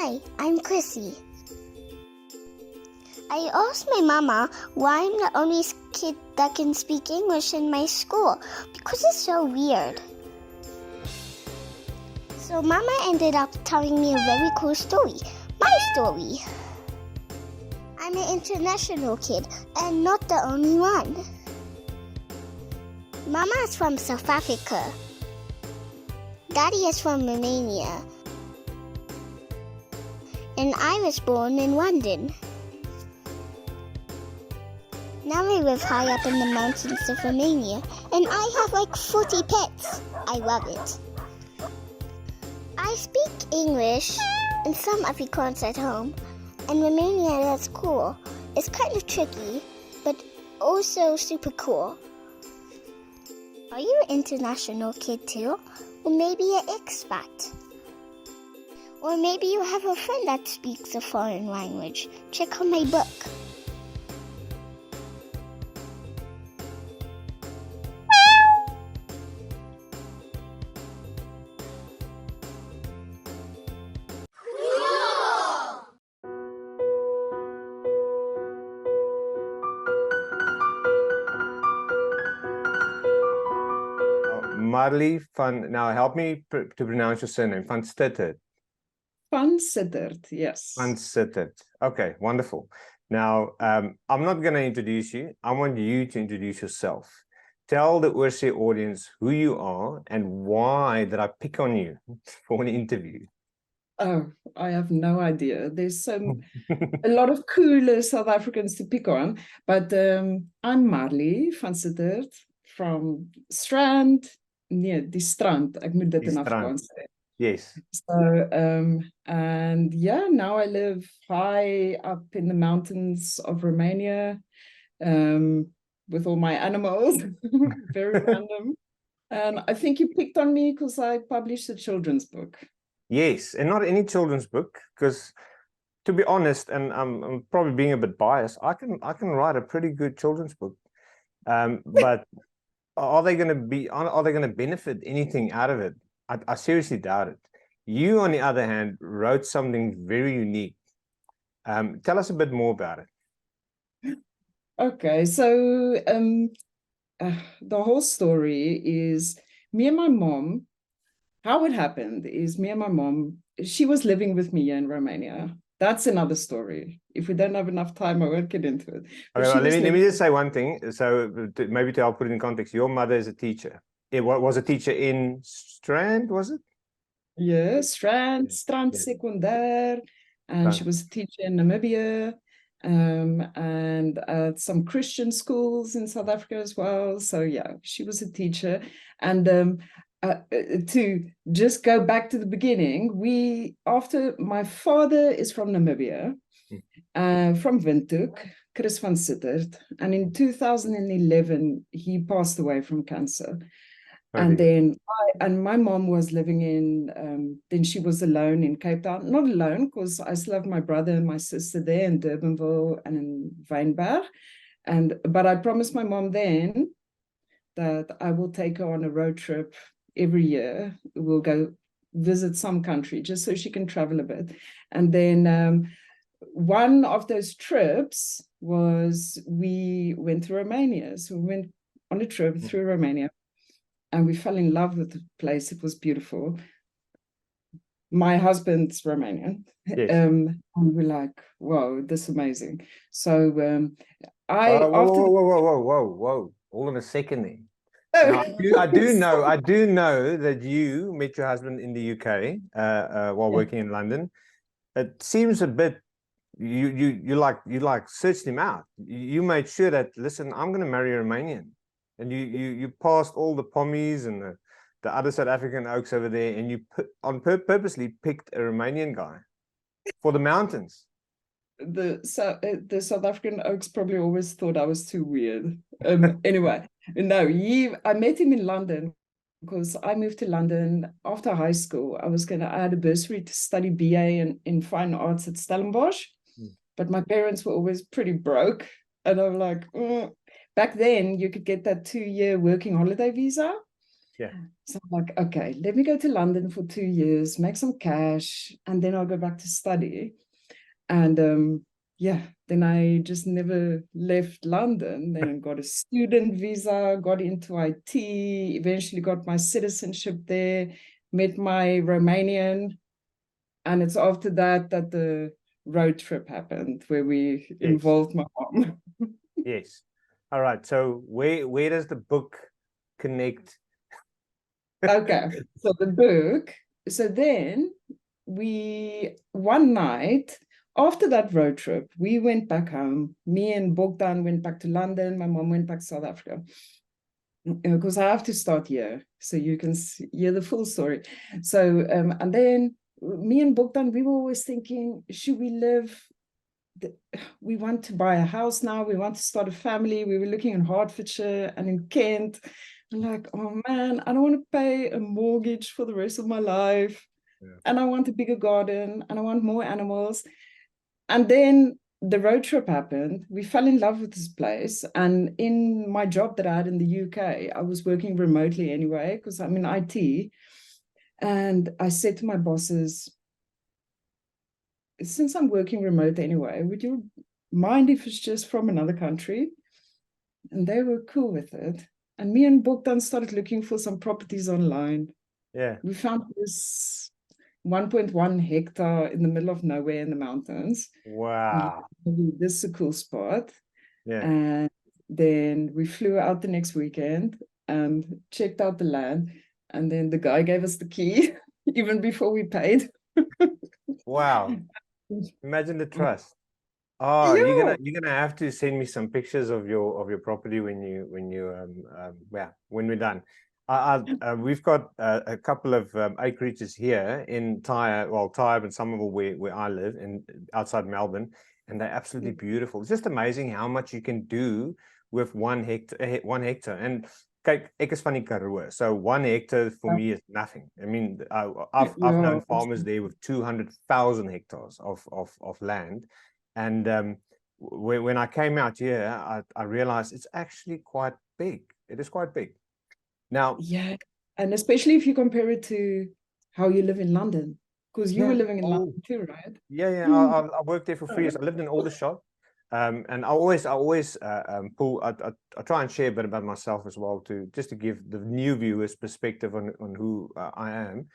Hi, I'm Chrissy. I asked my mama why I'm the only kid that can speak English in my school because it's so weird. So mama ended up telling me a very cool story, my story. I'm an international kid and not the only one. Mama is from South Africa. Daddy is from Romania. And I was born in London. Now I live high up in the mountains of Romania, and I have like 40 pets. I love it. I speak English and some Afrikaans at home, and Romania, that's cool. It's kind of tricky, but also super cool. Are you an international kid too? Or maybe an expat? Or maybe you have a friend that speaks a foreign language. Check out my book. Marli van, now help me to pronounce your surname, Van Sittert. Van Sittert, yes. Van Sittert. Okay, wonderful. Now, I'm not going to introduce you. I want you to introduce yourself. Tell the Oorsee audience who you are and why did I pick on you for an interview. Oh, I have no idea. There's a lot of cool South Africans to pick on, but I'm Marli Van Sittert from Strand. Nee, die Strand. Ek moet dit in Afrikaans sê. Yes. So, and yeah, now I live high up in the mountains of Romania with all my animals. Very random. And I think you picked on me because I published a children's book. Yes, and not any children's book, because to be honest, and I'm probably being a bit biased, I can write a pretty good children's book. But are they going to benefit anything out of it? I seriously doubt it. You, on the other hand, wrote something very unique. Tell us a bit more about it. Okay, so the whole story is me and my mom. How it happened is me and my mom, she was living with me here in Romania. That's another story. If we don't have enough time, I won't get into it. Okay, well, let me just say one thing. So maybe to help put it in context, your mother is a teacher. It was a teacher in Strand, was it? Yeah, Strand Secundair. And she was a teacher in Namibia and at some Christian schools in South Africa as well. So yeah, she was a teacher. And to just go back to the beginning, after my father is from Namibia, from Windhoek, Chris Van Sittert, and in 2011 he passed away from cancer. And then my mom was living in, then she was alone in Cape Town. Not alone, because I still have my brother and my sister there in Durbanville and in Wynberg. But I promised my mom then that I will take her on a road trip every year. We'll go visit some country just so she can travel a bit. And then one of those trips was we went to Romania. So we went on a trip through Romania. And we fell in love with the place. It was beautiful. My husband's Romanian. Yes. And we're like, whoa, this is amazing. So whoa. Hold on a second there. Now, I do know that you met your husband in the UK while working in London. It seems a bit you like searched him out. You made sure that, listen, I'm going to marry a Romanian. And you passed all the pommies and the other South African oaks over there, and you purposely picked a Romanian guy for the mountains. The South African oaks probably always thought I was too weird. Anyway, no, I met him in London because I moved to London after high school. I had a bursary to study BA in fine arts at Stellenbosch, but my parents were always pretty broke, and I'm like, Back then, you could get that 2-year working holiday visa. Yeah. So I'm like, okay, let me go to London for 2 years, make some cash, and then I'll go back to study. And yeah, then I just never left London. Then got a student visa, got into IT, eventually got my citizenship there, met my Romanian. And it's after that that the road trip happened where we involved my mom. Yes. All right. So where does the book connect? Okay, so the book. So then one night after that road trip, we went back home. Me and Bogdan went back to London. My mom went back to South Africa. Because I have to start here so you can hear the full story. So, and then me and Bogdan, we were always thinking, should we live? We want to buy a house now. We want to start a family. We were looking in Hertfordshire and in Kent. I'm like, oh man, I don't want to pay a mortgage for the rest of my life. Yeah. And I want a bigger garden and I want more animals. And then the road trip happened. We fell in love with this place. And in my job that I had in the UK, I was working remotely anyway, because I'm in IT. And I said to my bosses, since I'm working remote anyway, would you mind if it's just from another country? And they were cool with it. And me and Bogdan started looking for some properties online. Yeah. We found this 1.1 hectare in the middle of nowhere in the mountains. Wow. This is a cool spot. Yeah. And then we flew out the next weekend and checked out the land. And then the guy gave us the key even before we paid. Wow. Imagine the trust. Oh, Yeah. you're gonna have to send me some pictures of your property when we're done. We've got a couple of acreages here in Tyre and Somerville where I live in outside Melbourne, and they're absolutely beautiful. It's just amazing how much you can do with 1 hectare. And kyk, ek is van die Karoo, so 1 hectare for me is nothing. I mean, I've known farmers there with 200,000 hectares of land. And when I came out here, I realized it's actually quite big. It is quite big. Now, yeah, and especially if you compare it to how you live in London, because you were living in London too, right? Yeah. I worked there for 3 years. I lived in Aldershot, and I always pull. I try and share a bit about myself as well, just to give the new viewers perspective on who I am.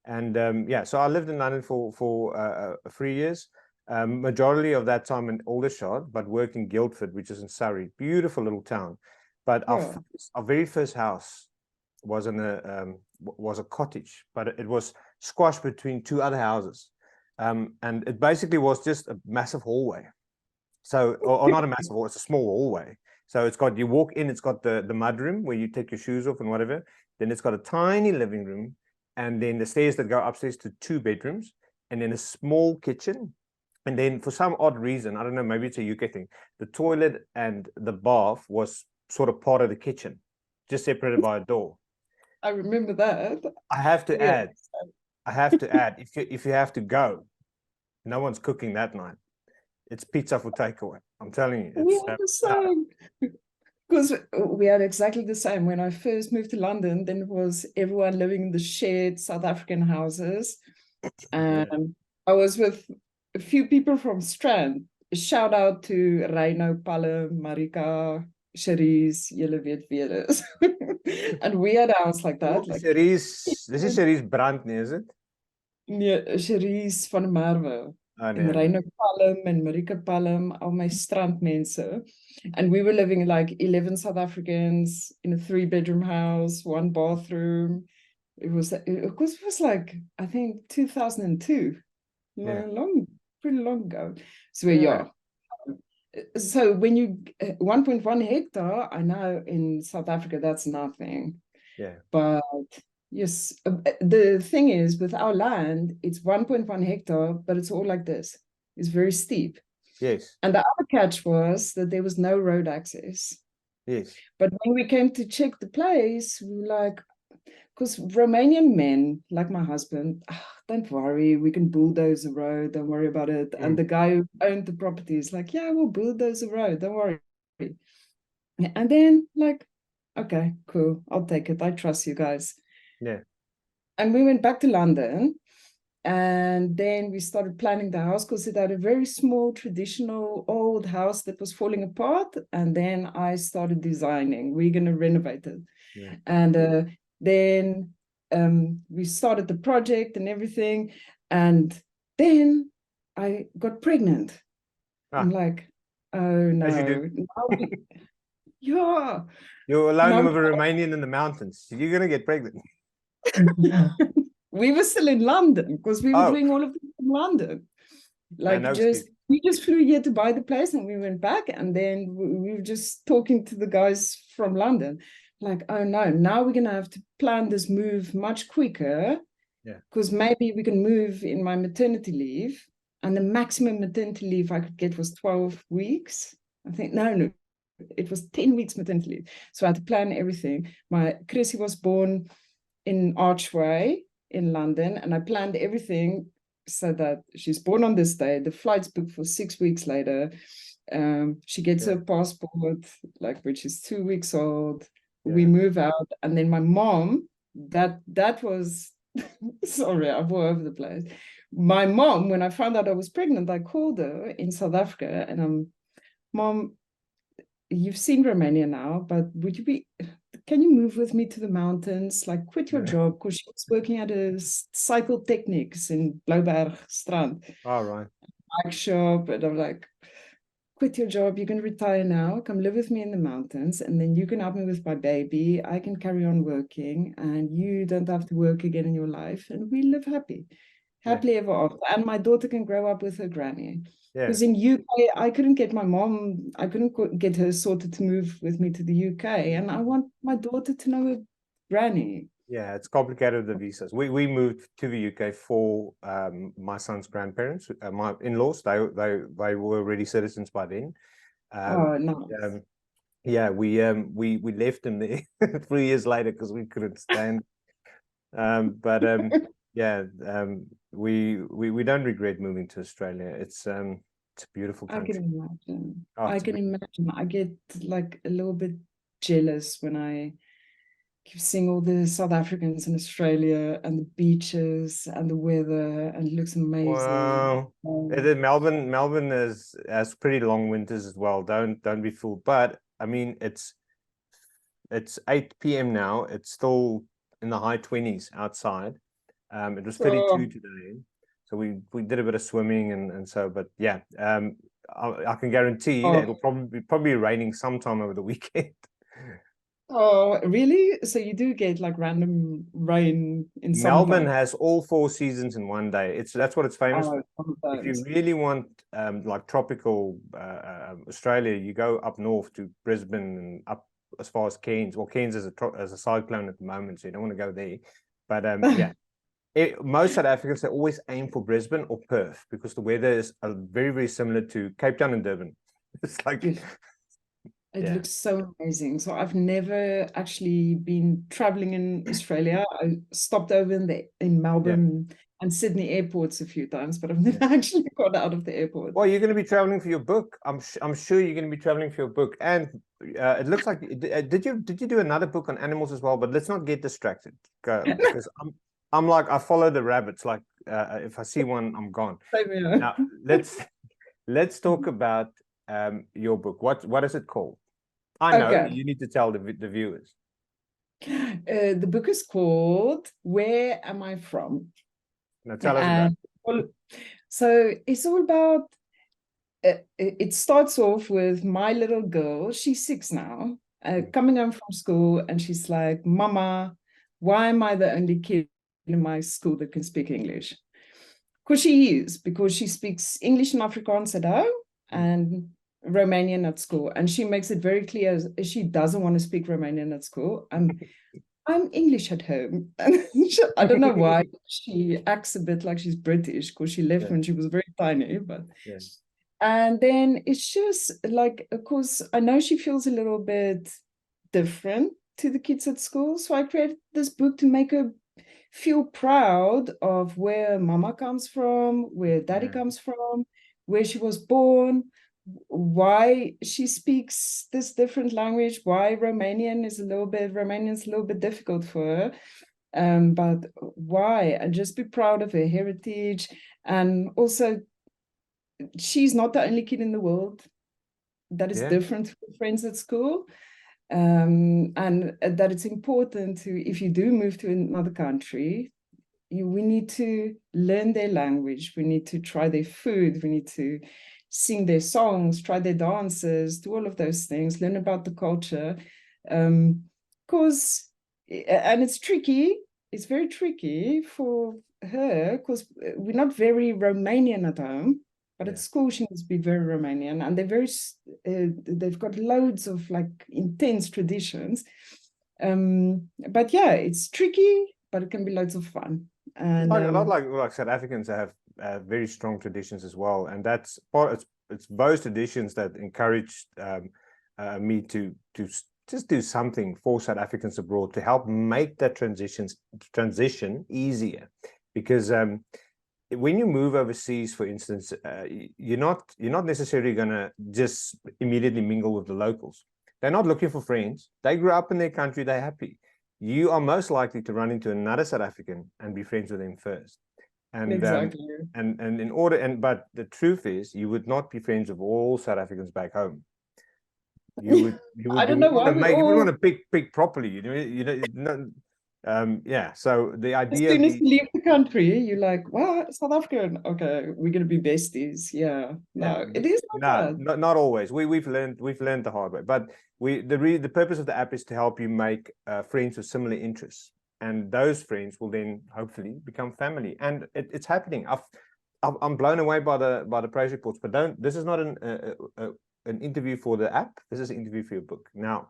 And yeah, so I lived in London for 3 years. Majority of that time in Aldershot, but worked in Guildford, which is in Surrey. Beautiful little town. But our very first house was was a cottage, but it was squashed between two other houses, and it basically was just a massive hallway. So, or not a massive hallway, it's a small hallway. So you walk in, it's got the mudroom where you take your shoes off and whatever. Then it's got a tiny living room, and then the stairs that go upstairs to 2 bedrooms, and then a small kitchen. And then for some odd reason, I don't know, maybe it's a UK thing, the toilet and the bath was sort of part of the kitchen, just separated by a door. I remember that. I have to add, if you have to go, no one's cooking that night. It's pizza for takeaway. I'm telling you. We had the same. Because we had exactly the same. When I first moved to London, then it was everyone living in the shared South African houses. And I was with a few people from Strand. Shout out to Reino, Palle, Marika, Cherise, julle weet wie dit is. And we had a house like that. Like, Cherise, this is Cherise Brand, is it? Nee, Cherise van Merwe. En Reino Palm and Marika Palm, al my strandmense. And we were living like 11 South Africans in a 3-bedroom house, 1 bathroom. It was like, I think 2002. Pretty long ago. So yeah. So when you 1.1 hectare, I know in South Africa that's nothing. Yeah. But yes, the thing is with our land, it's 1.1 hectare, but it's all like this. It's very steep. Yes. And the other catch was that there was no road access. Yes. But when we came to check the place, we were like, because Romanian men, like my husband, don't worry, we can bulldoze the road, don't worry about it. And the guy who owned the property is like, yeah, we'll bulldoze the road, don't worry. And then, like, Okay, cool. I'll take it. I trust you guys. Yeah. And we went back to London, and then we started planning the house because it had a very small, traditional old house that was falling apart. And then I started designing. We're going to renovate it. Yeah. And then we started the project and everything. And then I got pregnant. I'm like, oh no. As you do. Yeah. You're alone Now with a Romanian in the mountains. You're going to get pregnant. we were still in London because we were Oh. doing all of this in London. Like no we just flew here to buy the place and we went back, and then we were just talking to the guys from London. Like, oh no, now we're gonna have to plan this move much quicker. Yeah. Because maybe we can move in my maternity leave, and the maximum maternity leave I could get was 12 weeks. I think no, it was 10 weeks maternity leave. So I had to plan everything. My Chrissy was born in Archway in London, and I planned everything so that she's born on this day, the flight's booked for 6 weeks later. She gets her passport, like, which is 2 weeks old. We move out, and then my mom, that was sorry, I'm all over the place. My mom, when I found out I was pregnant, I called her in South Africa, and Mom, you've seen Romania now, but can you move with me to the mountains? Like, quit your job, because she was working at a cycle techniques in Blouberg Strand. All right. Bike shop, and I'm like, quit your job, you can retire now, come live with me in the mountains, and then you can help me with my baby. I can carry on working, and you don't have to work again in your life, and we live happily ever after. And my daughter can grow up with her granny. Because in UK, I couldn't get my mom, I couldn't get her sorted to move with me to the UK, and I want my daughter to know her granny. Yeah, it's complicated, the visas. We moved to the UK for my son's grandparents, my in-laws. They were already citizens by then. Oh, nice. Yeah, we left them there 3 years later because we couldn't stand. Yeah, we don't regret moving to Australia. It's a beautiful country. I can imagine. Oh, I can imagine. I get like a little bit jealous when I keep seeing all the South Africans in Australia and the beaches and the weather, and it looks amazing. Wow. Melbourne has pretty long winters as well. Don't be fooled. But I mean, it's 8 p.m. now. It's still in the high 20s outside. It was 32 today. So we did a bit of swimming and so, but yeah, I can guarantee that it'll probably be raining sometime over the weekend. Oh, really? So you do get like random rain in Melbourne has all 4 seasons in one day. That's what it's famous for. If you really want like tropical Australia, you go up north to Brisbane and up as far as Cairns. Well, Cairns is a cyclone at the moment, so you don't want to go there. But yeah. Most South Africans, they always aim for Brisbane or Perth because the weather is very, very similar to Cape Town and Durban. It's like... It looks so amazing. So I've never actually been traveling in Australia. I stopped over in Melbourne and Sydney airports a few times, but I've never actually got out of the airport. Well, you're going to be traveling for your book. I'm sure you're going to be traveling for your book. And it looks like did you do another book on animals as well? But let's not get distracted because I'm like, I follow the rabbits. Like if I see one, I'm gone. Now let's talk about your book. What is it called? I know you need to tell the viewers. The book is called Where Am I From? Now tell us about it. So it's all about, it starts off with my little girl, she's 6 now, coming home from school, and she's like, Mama, why am I the only kid in my school that can speak English? Because she speaks English and Afrikaans at home and Romanian at school, and she makes it very clear she doesn't want to speak Romanian at school. I'm English at home. And I don't know why she acts a bit like she's British because she left when she was very tiny, but and then it's just like, of course, I know she feels a little bit different to the kids at school, so I created this book to make her feel proud of where Mama comes from, where Daddy comes from, where she was born, why she speaks this different language, why Romanian's a little bit difficult for her. But why? And just be proud of her heritage. And also, she's not the only kid in the world that is different from friends at school. And that it's important to, if you do move to another country, we need to learn their language, we need to try their food, we need to sing their songs, try their dances, do all of those things, learn about the culture. Because, and it's tricky, it's very tricky for her, because we're not very Romanian at home, but at school she must be very Romanian, and they've got loads of like intense traditions. But yeah, it's tricky, but it can be loads of fun. And a lot like South Africans have very strong traditions as well, and that's part. It's those traditions that encouraged me to just do something for South Africans abroad to help make that transition easier, because when you move overseas, for instance, you're not necessarily going to just immediately mingle with the locals. They're not looking for friends. They grew up in their country. They're happy. You are most likely to run into another South African and be friends with them first. And exactly. But the truth is, you would not be friends with all South Africans back home. You would I don't know why you would want to pick properly. So the idea, as soon as you leave the country, you're like, well, South African, okay, we're gonna be besties. It is not always. We've learned the hard way, but the purpose of the app is to help you make friends with similar interests, and those friends will then hopefully become family, and it's happening. I'm blown away by the praise reports, but this is not an interview for the app. This is an interview for your book. Now,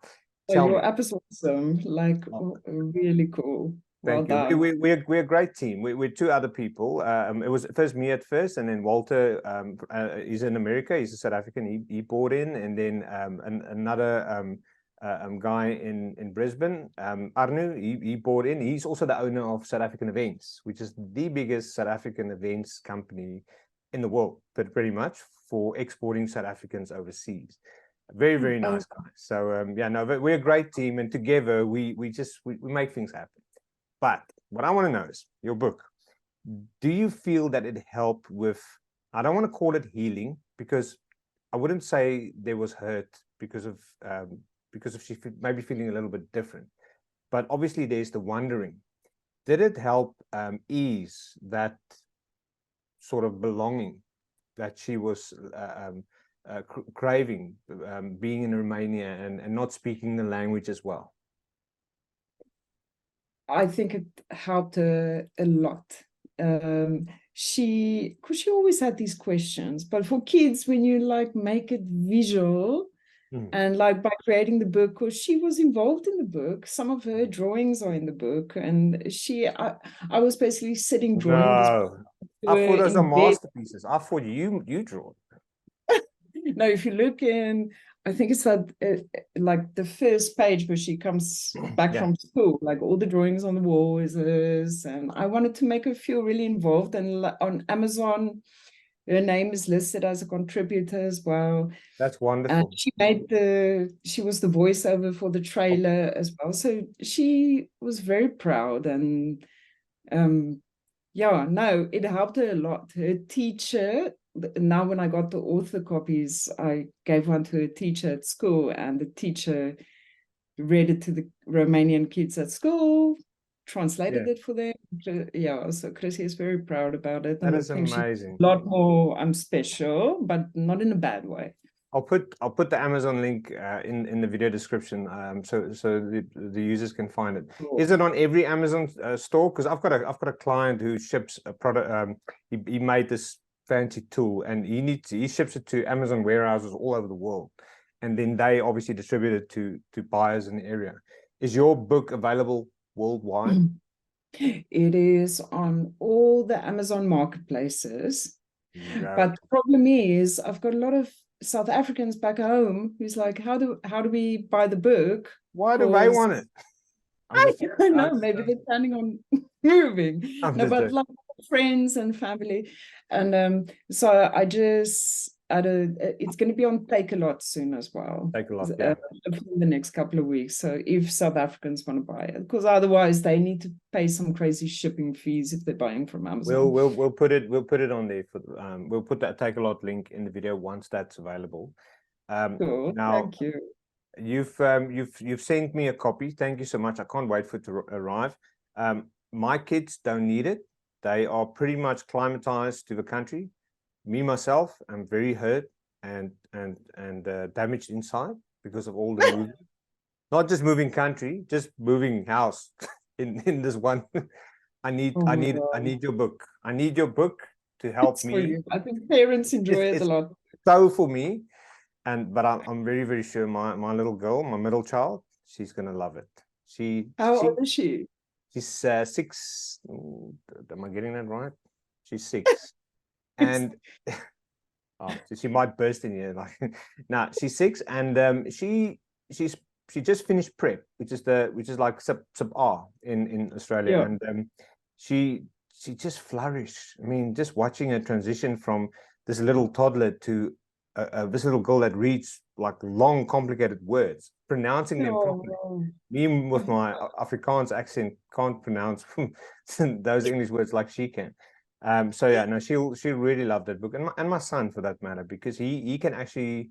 your app is awesome, like really cool. Thank you. We're a great team. We're two other people. It was first me at first, and then Walter. He's in America. He's a South African. He bought in, and then another guy in Brisbane, Arnu. He bought in. He's also the owner of South African Events, which is the biggest South African events company in the world, but pretty much for exporting South Africans overseas. Very, very nice guy. So we're a great team, and together we make things happen. But what I want to know is your book. Do you feel that it helped with, I don't want to call it healing, because I wouldn't say there was hurt because of she maybe feeling a little bit different, but obviously there's the wondering. Did it help ease that sort of belonging that she was craving, being in Romania and not speaking the language as well? I think it helped her a lot. Because she always had these questions, but for kids, when you like make it visual, and like by creating the book, because she was involved in the book, some of her drawings are in the book, and I was basically sitting drawing. No, I thought those are masterpieces. I thought you draw. No, if you look in, I think it's like the first page where she comes back from school, like all the drawings on the wall is hers, and I wanted to make her feel really involved. And on Amazon, her name is listed as a contributor as well. That's wonderful. And she was the voiceover for the trailer as well. So she was very proud, and it helped her a lot. Her teacher, now when I got the author copies, I gave one to a teacher at school, and the teacher read it to the Romanian kids at school, translated it for them. So Chrissy is very proud about it. That is amazing. A lot more special, but not in a bad way. I'll put the Amazon link in the video description, so the users can find it. Cool. Is it on every Amazon store? Because I've got a client who ships a product. He made this fancy tool, and he ships it to Amazon warehouses all over the world, and then they obviously distribute it to buyers in the area. Is your book available worldwide? It is on all the Amazon marketplaces, but the problem is I've got a lot of South Africans back home who's like, how do we buy the book? Why do they want it? I don't know, maybe they're planning on moving. But like friends and family. And so I just it's going to be on Take a Lot soon as well. Take a Lot, yeah. In the next couple of weeks. So if South Africans want to buy it, because otherwise they need to pay some crazy shipping fees if they're buying from Amazon. We'll put it on there for we'll put that Take a Lot link in the video once that's available. Cool. Now, thank you. You've sent me a copy. Thank you so much. I can't wait for it to arrive. My kids don't need it. They are pretty much climatized to the country. Me myself, I'm very hurt and damaged inside because of all the moving. Not just moving country, just moving house in this one. I need your book. I need your book to help me. I think parents enjoy it a lot. So for me. But I'm very, very sure my little girl, my middle child, she's gonna love it. How old is she? She's 6. Am I getting that right? She's 6, and she might burst in here. Like, no, she's 6, and she just finished prep, which is like sub R in Australia, and she just flourished. I mean, just watching her transition from this little toddler to this little girl that reads like long, complicated words, pronouncing them properly. Me with my Afrikaans accent can't pronounce those English words like she can. So yeah, no, she'll really love that book, and my son for that matter, because he can actually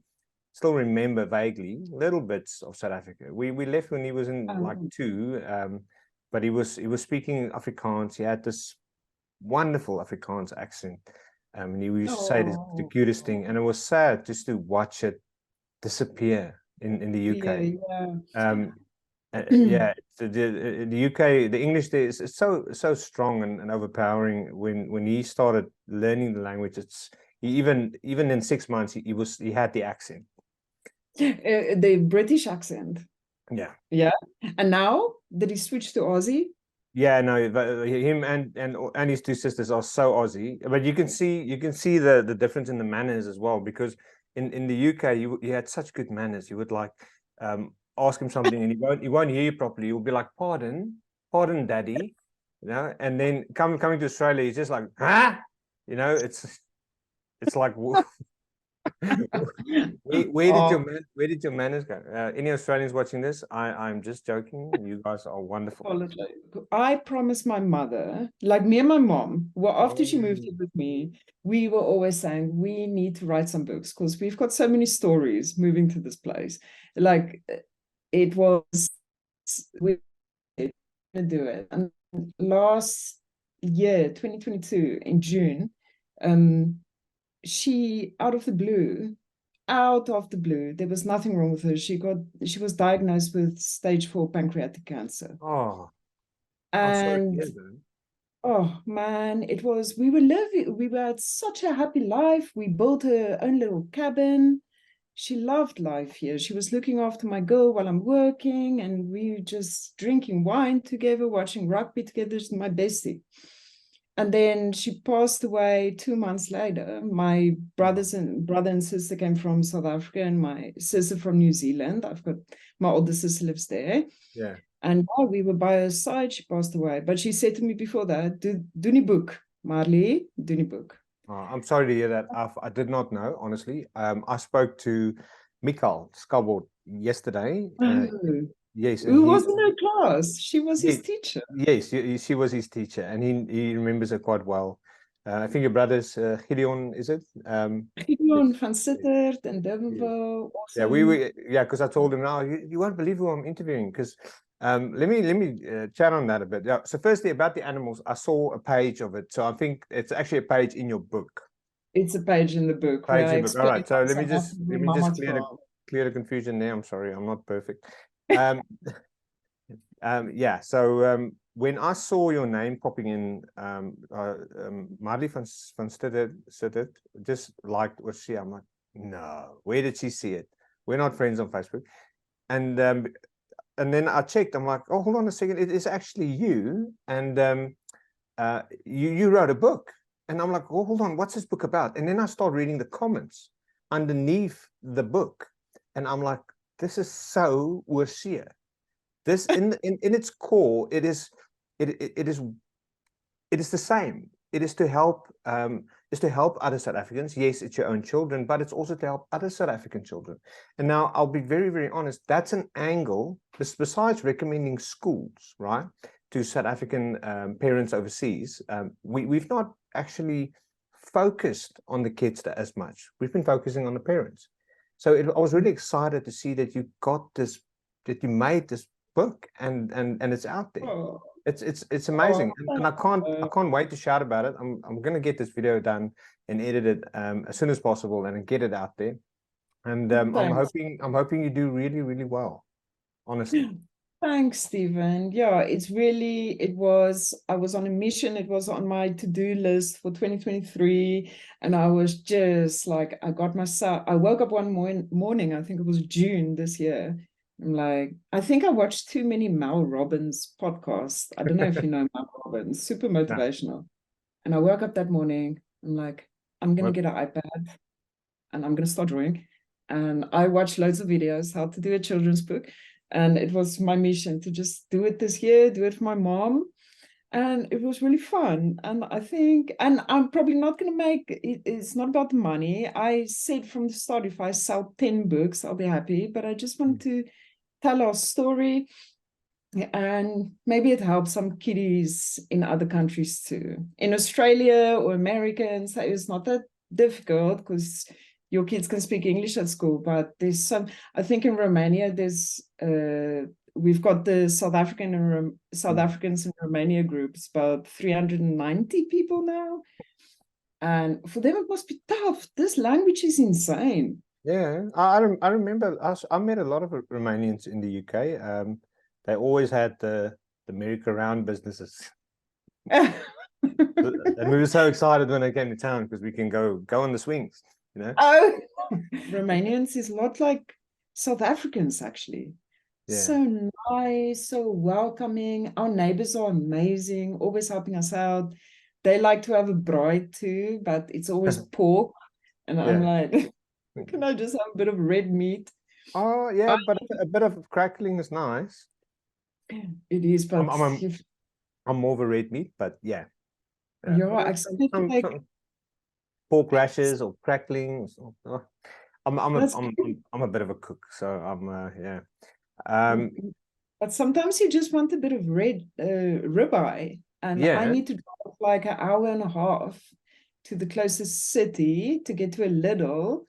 still remember vaguely little bits of South Africa. We left when he was in like 2, but he was speaking Afrikaans. He had this wonderful Afrikaans accent. And he used to say the cutest thing, and it was sad just to watch it disappear in the UK. The UK, the English there is so strong and overpowering. When he started learning the language, even in 6 months he had the accent, the British accent. Yeah. And now did he switch to Aussie? Yeah, no, him and his 2 sisters are so Aussie, but you can see the difference in the manners as well, because in the UK you had such good manners. You would like ask him something and he won't hear you properly. You'll be like, pardon, daddy, you know, and then coming to Australia, he's just like, huh? You know, it's like where did your manners go? Any Australians watching this? I'm just joking. You guys are wonderful. I promised my mother, like me and my mom, well, after she moved in with me, we were always saying we need to write some books because we've got so many stories moving to this place. Like it was, we were going to do it. And last year, 2022, in June, she out of the blue, there was nothing wrong with her. She was diagnosed with stage 4 pancreatic cancer. And oh man, we had such a happy life. We built her own little cabin. She loved life here. She was looking after my girl while I'm working, and we were just drinking wine together, watching rugby together. She's my bestie. And then she passed away 2 months later. My brother and sister came from South Africa, and my sister from New Zealand. I've got my older sister lives there. Yeah. And while we were by her side, she passed away. But she said to me before that, "Do nie boek, Marli, do nie boek." I'm sorry to hear that. I did not know, honestly. I spoke to Mikael Skabord yesterday. Yes. Who was in her class? She was his teacher. Yes, she was his teacher, and he remembers her quite well. I think your brother's Gideon, is it? Steven Van Sittert and Durbanville. Yeah, because I told him, now you won't believe who I'm interviewing, because let me chat on that a bit. Yeah. So firstly, about the animals, I saw a page of it. So I think it's actually a page in your book. It's a page in the book. All right. So let me just clear the confusion there. I'm sorry, I'm not perfect. Yeah. So when I saw your name popping in, Marli Van Sittert, just like Oorsee, I'm like, no, where did she see it? We're not friends on Facebook. And then I checked. I'm like, oh, hold on a second. It is actually you, and you wrote a book. And I'm like, oh, hold on, what's this book about? And then I start reading the comments underneath the book, and I'm like, this is so Oorsee. This in its core, it is the same. It is to help. is to help other South Africans. Yes, it's your own children, but it's also to help other South African children. And now I'll be very, very honest, that's an angle, besides recommending schools, right, to South African parents overseas. We've not actually focused on the kids as much. We've been focusing on the parents. So I was really excited to see that you got this, that you made this book, and it's out there. Oh. It's amazing, and I can't wait to shout about it. I'm gonna get this video done and edit it as soon as possible and get it out there. And I'm hoping you do really, really well. Honestly. Thanks, Steven. Yeah, it was, I was on a mission. It was on my to-do list for 2023. And I was just like, I woke up one morning, I think it was June this year. I'm like, I think I watched too many Mel Robbins podcasts. I don't know if you know Mel Robbins, super motivational. And I woke up that morning, I'm like, I'm going to get an iPad and I'm going to start drawing. And I watched loads of videos, how to do a children's book. And it was my mission to just do it this year, do it for my mom. And it was really fun. And I think, and I'm probably not going to make, it's not about the money. I said from the start, if I sell 10 books, I'll be happy. But I just want to tell our story. And maybe it helps some kiddies in other countries too. In Australia or America, and so it's not that difficult because your kids can speak English at school, but there's some, I think in Romania, we've got the South Africans in Romania groups, about 390 people now. And for them, it must be tough. This language is insane. Yeah, I remember I met a lot of Romanians in the UK. They always had the merry-go-round businesses. And we were so excited when they came to town because we can go on the swings. You know? Oh, Romanians is a lot like South Africans, actually. Yeah. So nice, so welcoming. Our neighbors are amazing, always helping us out. They like to have a bride too, but it's always pork. And I'm like, can I just have a bit of red meat? Oh, yeah, but a bit of crackling is nice. It is, but I'm more of a red meat, but yeah. Yeah, some pork rashes or crackling. I'm a bit of a cook, so I'm but sometimes you just want a bit of red ribeye, and I need to drive like an hour and a half to the closest city to get to a Lidl,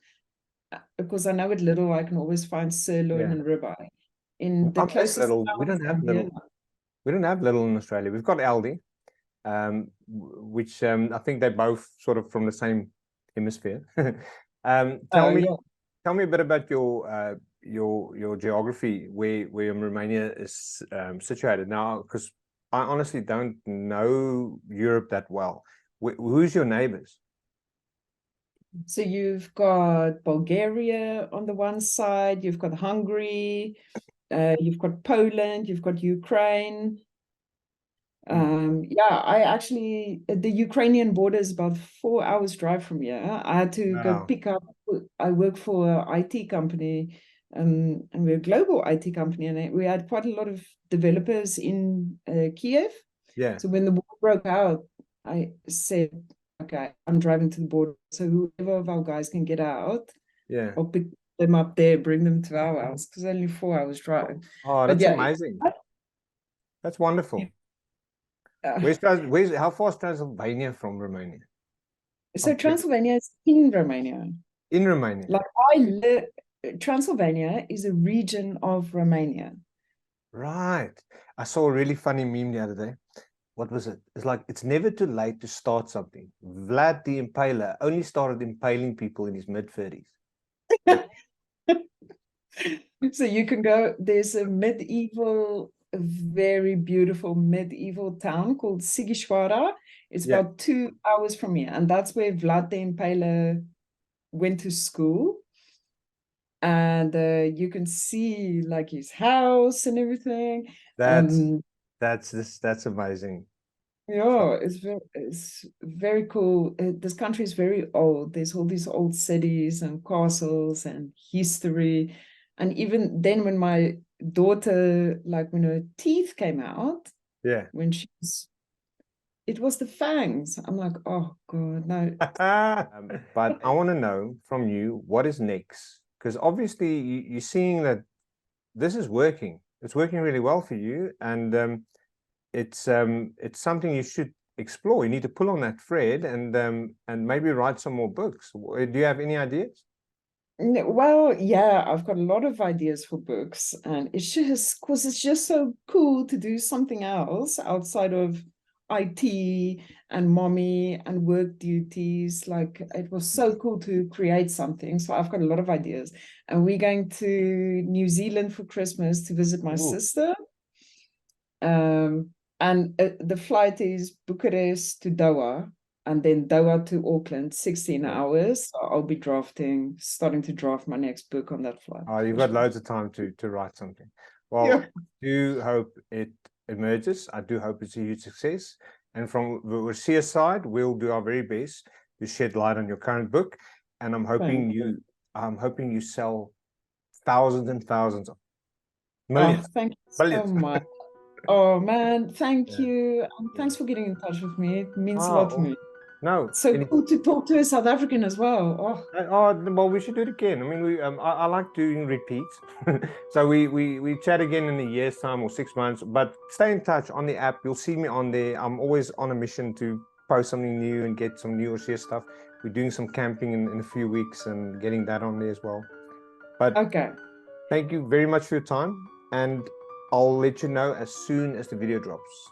because I know at Lidl I can always find sirloin and ribeye. In the closest Lidl, we don't have Lidl. We don't have Lidl in Australia. We've got Aldi. Which I think they're both sort of from the same hemisphere. Tell me a bit about your geography, where Romania is situated now, because I honestly don't know Europe that well. Who's your neighbors? So you've got Bulgaria on the one side, you've got Hungary, you've got Poland, you've got Ukraine. I actually, the Ukrainian border is about 4 hours drive from here. I had to go pick up, I work for an IT company, and we're a global IT company, and we had quite a lot of developers in Kiev. Yeah. So when the war broke out, I said, okay, I'm driving to the border, so whoever of our guys can get out, I'll pick them up there, bring them to our house, because only 4 hours drive. Oh, that's amazing. That's wonderful. How far is Transylvania from Romania? So Transylvania is in Romania. In Romania. Like Transylvania is a region of Romania. Right. I saw a really funny meme the other day. What was it? It's like, it's never too late to start something. Vlad the Impaler only started impaling people in his mid-30s. So you can go, there's a very beautiful medieval town called Sighișoara. It's about 2 hours from here, and that's where Vlad the Impaler went to school. And you can see like his house and everything. That's amazing. Yeah, it's very cool. This country is very old. There's all these old cities and castles and history. And even then, when my daughter, like when her teeth came out, when she was it was the fangs. I'm like, oh God, no. But I want to know from you, what is next? Because obviously you're seeing that this is working. It's working really well for you, and it's something you should explore. You need to pull on that thread and maybe write some more books. Do you have any ideas? Well, yeah, I've got a lot of ideas for books, and it's just because it's just so cool to do something else outside of IT and mommy and work duties. Like it was so cool to create something. So I've got a lot of ideas. And we're going to New Zealand for Christmas to visit my Ooh. sister. And the flight is Bucharest to Doha, and then Doha to Auckland, 16 hours. So I'll be starting to draft my next book on that flight. Oh, you've got loads of time to write something. Well, Yeah. I do hope it emerges. I do hope it's a huge success. And from the Oorsee side, we'll do our very best to shed light on your current book. And I'm hoping you sell thousands and thousands of millions. Oh, thank you so Billions. much. Oh man, thank Yeah. you. And thanks for getting in touch with me. It means a lot to me. No. So cool to talk to a South African as well. Well, we should do it again. I mean, I like doing repeats. So we chat again in a year's time or 6 months, but stay in touch on the app. You'll see me on there. I'm always on a mission to post something new and get some new or share stuff. We're doing some camping in a few weeks and getting that on there as well. But Okay. thank you very much for your time, and I'll let you know as soon as the video drops.